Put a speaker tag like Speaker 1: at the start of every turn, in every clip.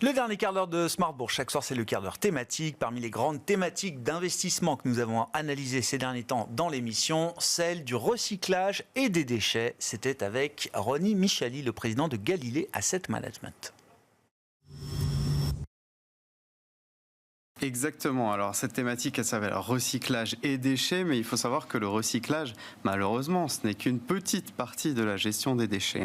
Speaker 1: Le dernier quart d'heure de Smart Bourse. Chaque soir, c'est le quart d'heure thématique. Parmi les grandes thématiques d'investissement que nous avons analysées ces derniers temps dans l'émission, celle du recyclage et des déchets. C'était avec Ronnie Michali, le président de Galilée Asset Management.
Speaker 2: Exactement. Alors cette thématique, elle s'appelle recyclage et déchets, mais il faut savoir que le recyclage, malheureusement, ce n'est qu'une petite partie de la gestion des déchets.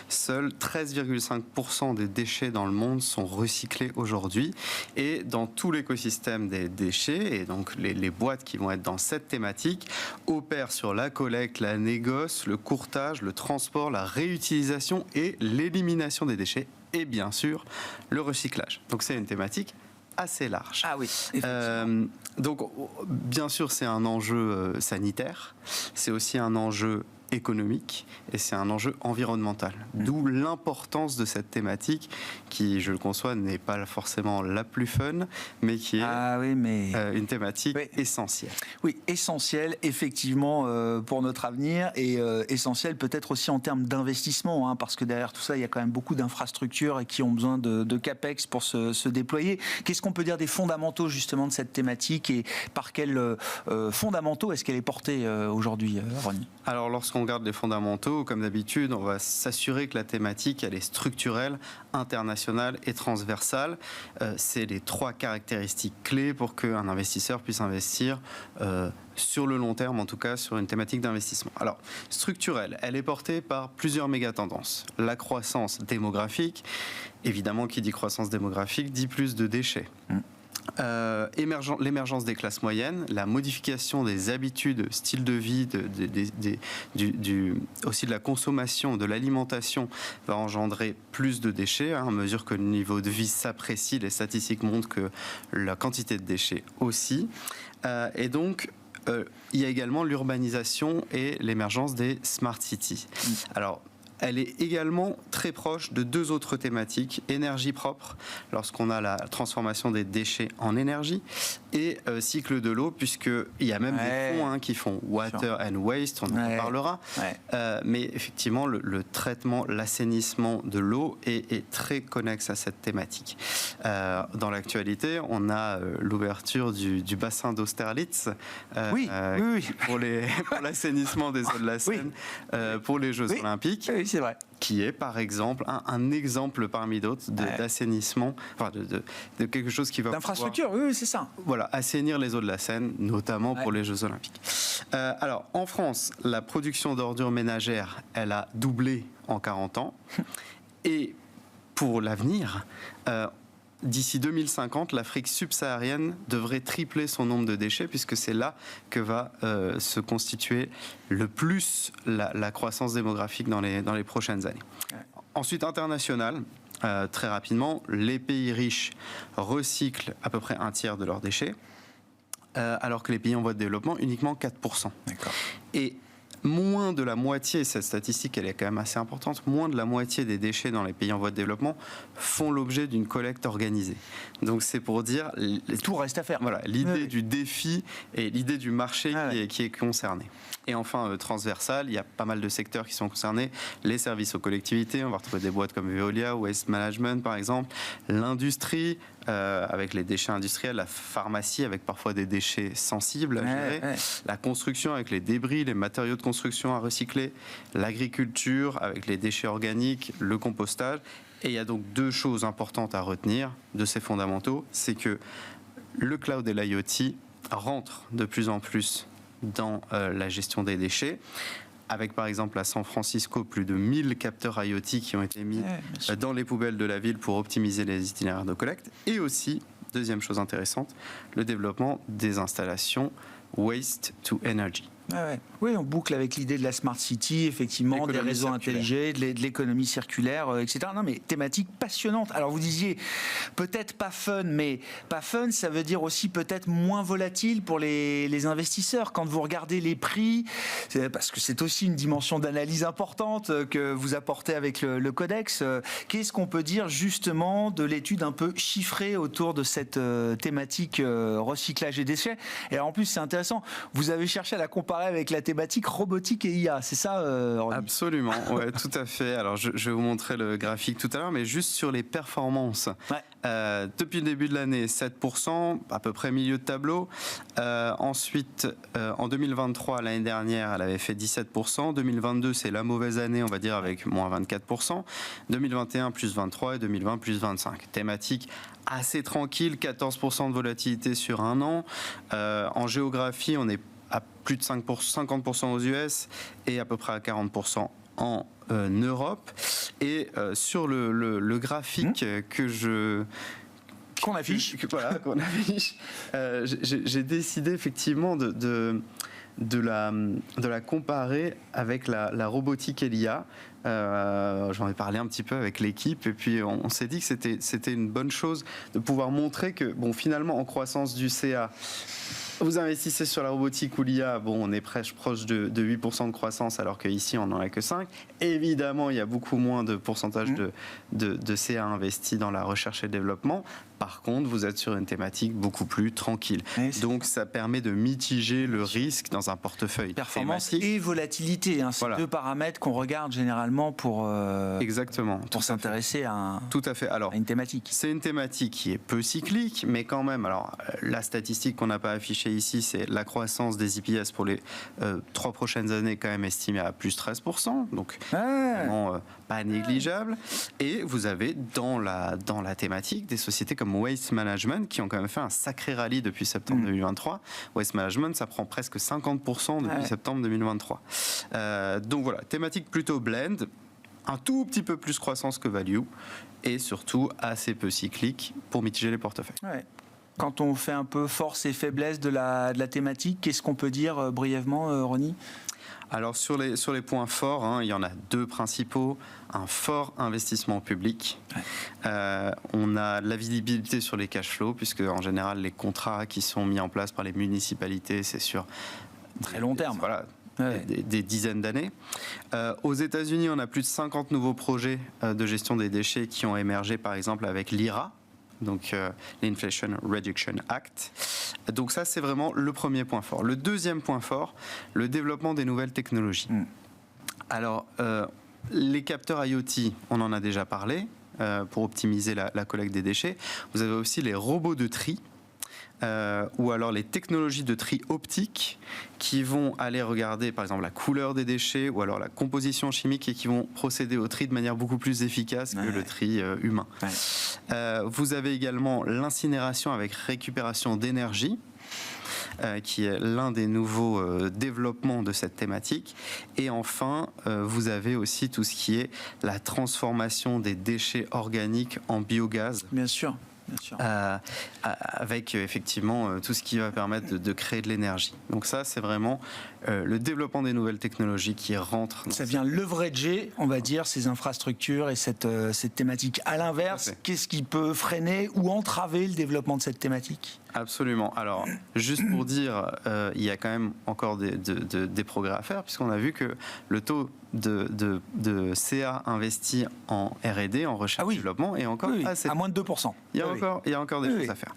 Speaker 2: Seuls 13,5% des déchets dans le monde sont recyclés aujourd'hui. Et dans tout l'écosystème des déchets, et donc les boîtes qui vont être dans cette thématique, opèrent sur la collecte, la négoce, le courtage, le transport, la réutilisation et l'élimination des déchets, et bien sûr, le recyclage. Donc c'est une thématique assez large.
Speaker 1: Ah oui,
Speaker 2: donc, bien sûr, c'est un enjeu sanitaire, c'est aussi un enjeu économique et c'est un enjeu environnemental. D'où l'importance de cette thématique qui, je le conçois, n'est pas forcément la plus fun, mais qui est une thématique essentielle.
Speaker 1: Oui, essentielle, effectivement, pour notre avenir et essentielle peut-être aussi en termes d'investissement, parce que derrière tout ça, il y a quand même beaucoup d'infrastructures qui ont besoin de CAPEX pour se déployer. Qu'est-ce qu'on peut dire des fondamentaux, justement, de cette thématique et par quels fondamentaux est-ce qu'elle est portée aujourd'hui, Ronnie ?
Speaker 2: Alors, lorsqu'on regarde les fondamentaux, comme d'habitude, on va s'assurer que la thématique, elle est structurelle, internationale et transversale. C'est les trois caractéristiques clés pour qu'un investisseur puisse investir sur le long terme, en tout cas sur une thématique d'investissement. Alors, structurelle, elle est portée par plusieurs méga-tendances. La croissance démographique, évidemment, qui dit croissance démographique, dit plus de déchets. L'émergence des classes moyennes, la modification des habitudes, style de vie, aussi de la consommation, de l'alimentation va engendrer plus de déchets. À mesure que le niveau de vie s'apprécie, les statistiques montrent que la quantité de déchets aussi. Et donc, il y a également l'urbanisation et l'émergence des smart cities. Alors, elle est également très proche de deux autres thématiques, énergie propre, lorsqu'on a la transformation des déchets en énergie, et cycle de l'eau, puisqu'il y a même des fonds qui font Water and Waste, on en parlera, mais effectivement, le traitement, l'assainissement de l'eau est très connexe à cette thématique. Dans l'actualité, on a l'ouverture du bassin d'Austerlitz pour l'assainissement des eaux de la Seine pour les Jeux Olympiques.
Speaker 1: Oui, c'est vrai.
Speaker 2: Qui est, par exemple, un exemple parmi d'autres d'assainissement, enfin de quelque chose qui va
Speaker 1: d'infrastructure, c'est ça.
Speaker 2: Voilà, assainir les eaux de la Seine, notamment pour les Jeux Olympiques. Alors, en France, la production d'ordures ménagères, elle a doublé en 40 ans. Et pour l'avenir, d'ici 2050, l'Afrique subsaharienne devrait tripler son nombre de déchets, puisque c'est là que va se constituer le plus la croissance démographique dans les prochaines années. Ensuite, international, très rapidement, les pays riches recyclent à peu près un tiers de leurs déchets, alors que les pays en voie de développement, uniquement 4%.
Speaker 1: D'accord.
Speaker 2: Et moins de la moitié, cette statistique elle est quand même assez importante, moins de la moitié des déchets dans les pays en voie de développement font l'objet d'une collecte organisée. Donc c'est pour dire...
Speaker 1: Tout reste à faire.
Speaker 2: Voilà, l'idée du défi et l'idée du marché qui est concerné. Et enfin, transversal, il y a pas mal de secteurs qui sont concernés. Les services aux collectivités, on va retrouver des boîtes comme Veolia, Waste Management par exemple, l'industrie, avec les déchets industriels, la pharmacie avec parfois des déchets sensibles à gérer, la construction avec les débris, les matériaux de construction à recycler, l'agriculture avec les déchets organiques, le compostage. Et il y a donc deux choses importantes à retenir de ces fondamentaux, c'est que le cloud et l'IoT rentrent de plus en plus dans la gestion des déchets, avec par exemple à San Francisco plus de 1000 capteurs IoT qui ont été mis dans les poubelles de la ville pour optimiser les itinéraires de collecte, et aussi, deuxième chose intéressante, le développement des installations Waste to Energy.
Speaker 1: Oui, on boucle avec l'idée de la Smart City, effectivement, des réseaux intelligents, de l'économie circulaire, etc. Non, mais thématique passionnante. Alors, vous disiez, peut-être pas fun, mais pas fun, ça veut dire aussi peut-être moins volatile pour les investisseurs. Quand vous regardez les prix, parce que c'est aussi une dimension d'analyse importante que vous apportez avec le Codex, qu'est-ce qu'on peut dire justement de l'étude un peu chiffrée autour de cette thématique recyclage et déchets ? Et alors, en plus, c'est intéressant, vous avez cherché à la comparer comparer avec la thématique robotique et IA, c'est ça, Ronny ?
Speaker 2: Absolument, ouais, tout à fait. Alors, je vais vous montrer le graphique tout à l'heure, mais juste sur les performances. Depuis le début de l'année, 7%, à peu près milieu de tableau. Ensuite, en 2023, l'année dernière, elle avait fait 17%. 2022, c'est la mauvaise année, on va dire, avec moins 24%. 2021, plus 23%, et 2020, plus 25%. Thématique assez tranquille, 14% de volatilité sur un an. En géographie, on est à plus de 50% aux US et à peu près à 40% en Europe. Et sur le graphique
Speaker 1: qu'on affiche,
Speaker 2: qu'on affiche, j'ai décidé effectivement de la comparer avec la robotique et l'IA. J'en ai parlé un petit peu avec l'équipe et puis on s'est dit que c'était une bonne chose de pouvoir montrer que finalement en croissance du CA, vous investissez sur la robotique ou l'IA, on est proche de 8% de croissance alors qu'ici on n'en a que 5%. Évidemment, il y a beaucoup moins de pourcentage de CA investi dans la recherche et le développement. Par contre, vous êtes sur une thématique beaucoup plus tranquille. Donc, ça permet de mitiger le risque dans un portefeuille
Speaker 1: performance
Speaker 2: thématique.
Speaker 1: Et volatilité. C'est deux paramètres qu'on regarde généralement pour s'intéresser à une thématique.
Speaker 2: C'est une thématique qui est peu cyclique, mais quand même. Alors, la statistique qu'on n'a pas affichée ici, c'est la croissance des EPS pour les 3 prochaines années, quand même estimée à plus 13%. Donc, vraiment pas négligeable. Et vous avez dans la thématique des sociétés comme Waste Management qui ont quand même fait un sacré rallye depuis septembre 2023. Waste Management, ça prend presque 50% depuis septembre 2023. Donc voilà, thématique plutôt blend, un tout petit peu plus croissance que value et surtout assez peu cyclique pour mitiger les portefeuilles.
Speaker 1: Quand on fait un peu force et faiblesse de la thématique, qu'est-ce qu'on peut dire brièvement, Ronny ?
Speaker 2: Alors sur les points forts, il y en a 2 principaux. Un fort investissement public. On a de la visibilité sur les cash flows, puisque en général les contrats qui sont mis en place par les municipalités, c'est sur
Speaker 1: très long terme.
Speaker 2: Des dizaines d'années. Aux États-Unis, on a plus de 50 nouveaux projets de gestion des déchets qui ont émergé, par exemple avec l'IRA. Donc l'Inflation Reduction Act. Donc ça, c'est vraiment le premier point fort. Le deuxième point fort, le développement des nouvelles technologies. Alors, les capteurs IoT, on en a déjà parlé, pour optimiser la collecte des déchets. Vous avez aussi les robots de tri, ou alors les technologies de tri optique qui vont aller regarder par exemple la couleur des déchets ou alors la composition chimique et qui vont procéder au tri de manière beaucoup plus efficace que le tri humain. Vous avez également l'incinération avec récupération d'énergie, qui est l'un des nouveaux développements de cette thématique. Et enfin, vous avez aussi tout ce qui est la transformation des déchets organiques en biogaz.
Speaker 1: Bien sûr.
Speaker 2: Avec effectivement tout ce qui va permettre de créer de l'énergie. Donc ça, c'est vraiment le développement des nouvelles technologies qui rentre.
Speaker 1: Ça vient leverager, on va dire, ces infrastructures et cette thématique. À l'inverse, qu'est-ce qui peut freiner ou entraver le développement de cette thématique ?
Speaker 2: Absolument. Alors, juste pour dire, il y a quand même encore des progrès à faire, puisqu'on a vu que le taux de CA investi en R&D, en recherche et développement, est encore
Speaker 1: à moins de 2%.
Speaker 2: Il y a encore des choses à faire.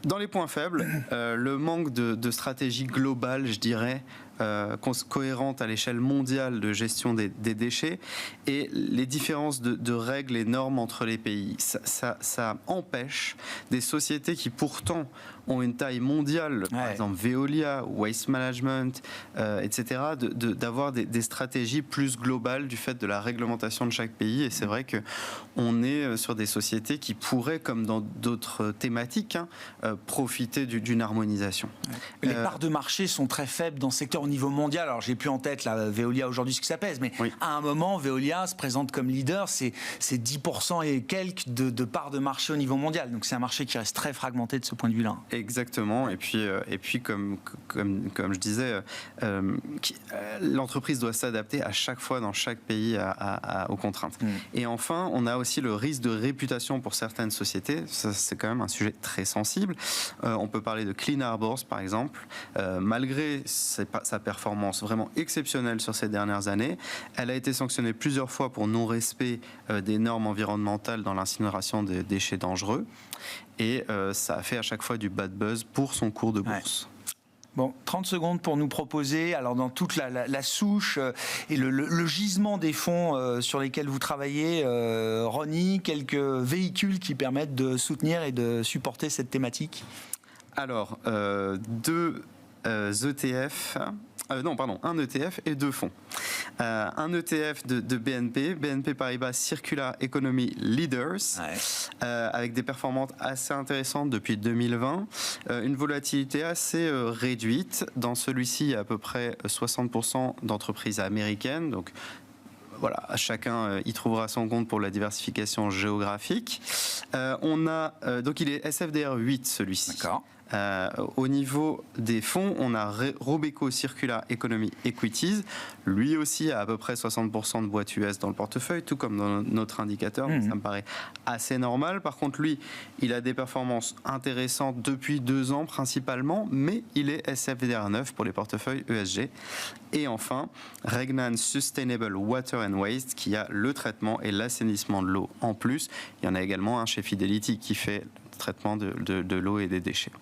Speaker 2: Dans les points faibles, le manque de stratégie globale, je dirais, cohérente à l'échelle mondiale de gestion des déchets et les différences de règles et normes entre les pays. Ça empêche des sociétés qui pourtant ont une taille mondiale, par exemple Veolia, Waste Management, etc., d'avoir des stratégies plus globales du fait de la réglementation de chaque pays. Et c'est vrai qu'on est sur des sociétés qui pourraient, comme dans d'autres thématiques, profiter d'une harmonisation.
Speaker 1: Les parts de marché sont très faibles dans ce secteur au niveau mondial. Alors, j'ai plus en tête la Veolia aujourd'hui ce que ça pèse, mais à un moment, Veolia se présente comme leader. C'est 10% et quelques de parts de marché au niveau mondial. Donc, c'est un marché qui reste très fragmenté de ce point de vue-là.
Speaker 2: Exactement. Et puis comme je disais, l'entreprise doit s'adapter à chaque fois dans chaque pays aux contraintes. Et enfin, on a aussi le risque de réputation pour certaines sociétés. Ça, c'est quand même un sujet très sensible. On peut parler de Clean Harbors, par exemple. Malgré sa performance vraiment exceptionnelle sur ces dernières années, elle a été sanctionnée plusieurs fois pour non-respect des normes environnementales dans l'incinération des déchets dangereux. Et ça a fait à chaque fois du bad buzz pour son cours de bourse.
Speaker 1: Bon, 30 secondes pour nous proposer, alors dans toute la souche et le gisement des fonds sur lesquels vous travaillez, Ronnie, quelques véhicules qui permettent de soutenir et de supporter cette thématique?
Speaker 2: Alors, deux ETF, un ETF et 2 fonds. Un ETF de BNP Paribas Circular Economy Leaders, avec des performances assez intéressantes depuis 2020, une volatilité assez réduite. Dans celui-ci, il y a à peu près 60% d'entreprises américaines, donc voilà, chacun y trouvera son compte pour la diversification géographique. Donc il est SFDR 8 celui-ci.
Speaker 1: D'accord.
Speaker 2: Au niveau des fonds, on a Robeco Circular Economy Equities. Lui aussi a à peu près 60% de boîtes US dans le portefeuille, tout comme dans notre indicateur. Donc ça me paraît assez normal. Par contre, lui, il a des performances intéressantes depuis 2 ans principalement, mais il est SFDR 9 pour les portefeuilles ESG. Et enfin, Regnan Sustainable Water and Waste, qui a le traitement et l'assainissement de l'eau en plus. Il y en a également un chez Fidelity qui fait le traitement de l'eau et des déchets.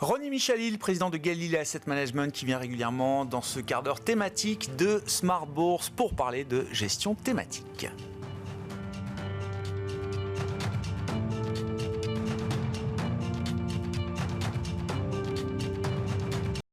Speaker 1: Ronnie Michalil, président de Galilée Asset Management, qui vient régulièrement dans ce quart d'heure thématique de Smart Bourse pour parler de gestion thématique.